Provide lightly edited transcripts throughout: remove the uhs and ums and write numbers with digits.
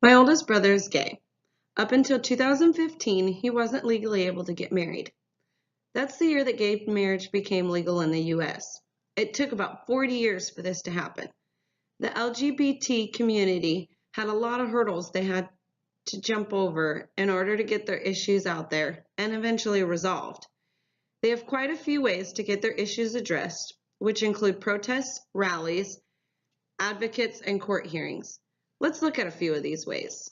My oldest brother is gay. Up until 2015, he wasn't legally able to get married. That's the year that gay marriage became legal in the US. It took about 40 years for this to happen. The LGBT community had a lot of hurdles they had to jump over in order to get their issues out there and eventually resolved. They have quite a few ways to get their issues addressed, which include protests, rallies, advocates, and court hearings. Let's look at a few of these ways.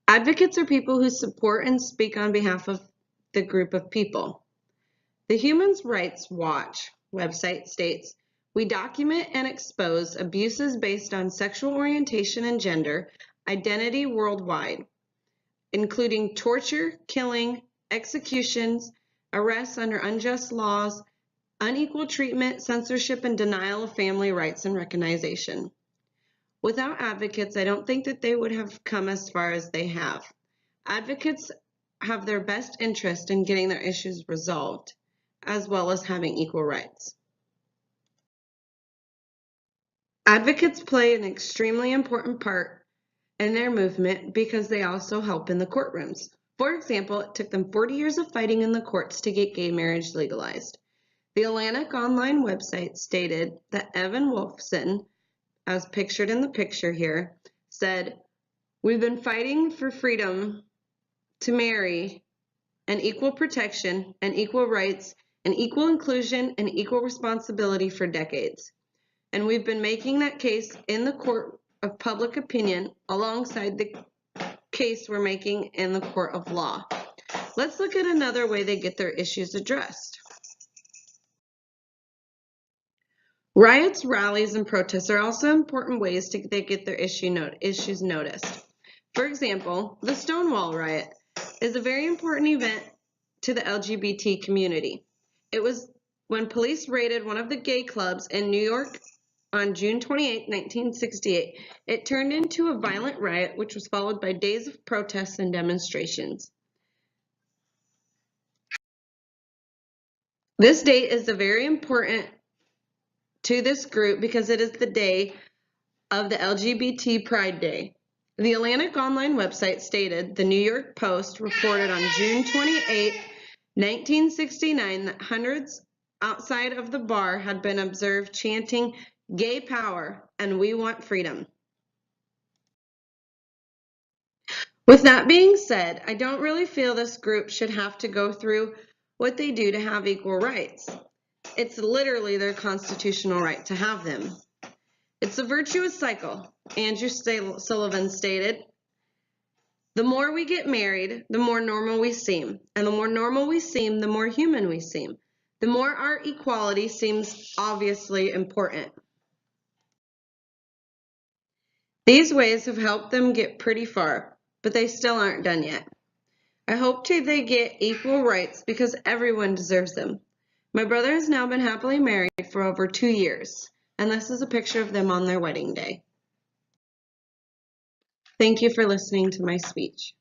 Advocates are people who support and speak on behalf of the group of people. The Human Rights Watch website states, "We document and expose abuses based on sexual orientation and gender identity worldwide, including torture, killing, executions, arrests under unjust laws, unequal treatment, censorship, and denial of family rights and recognition." Without advocates, I don't think that they would have come as far as they have. Advocates have their best interest in getting their issues resolved, as well as having equal rights. Advocates play an extremely important part in their movement because they also help in the courtrooms. For example, it took them 40 years of fighting in the courts to get gay marriage legalized. The Atlantic Online website stated that Evan Wolfson, as pictured in the picture here, said, "We've been fighting for freedom to marry and equal protection and equal rights and equal inclusion and equal responsibility for decades. And we've been making that case in the court of public opinion alongside the case we're making in the court of law." Let's look at another way they get their issues addressed. Riots, rallies, and protests are also important ways they get their issues noticed. For example, the Stonewall riot is a very important event to the LGBT community. It was when police raided one of the gay clubs in New York on June 28, 1968. It turned into a violent riot, which was followed by days of protests and demonstrations. This date is very important to this group because it is the day of the LGBT Pride Day. The Atlantic Online website stated the New York Post reported on June 28, 1969, that hundreds outside of the bar had been observed chanting "Gay Power" and "We Want Freedom." With that being said, I don't really feel this group should have to go through what they do to have equal rights. It's literally their constitutional right to have them. It's a virtuous cycle. Andrew Sullivan stated, "The more we get married, the more normal we seem. And the more normal we seem, the more human we seem. The more our equality seems obviously important." These ways have helped them get pretty far, but they still aren't done yet. I hope they get equal rights because everyone deserves them. My brother has now been happily married for over 2 years, and this is a picture of them on their wedding day. Thank you for listening to my speech.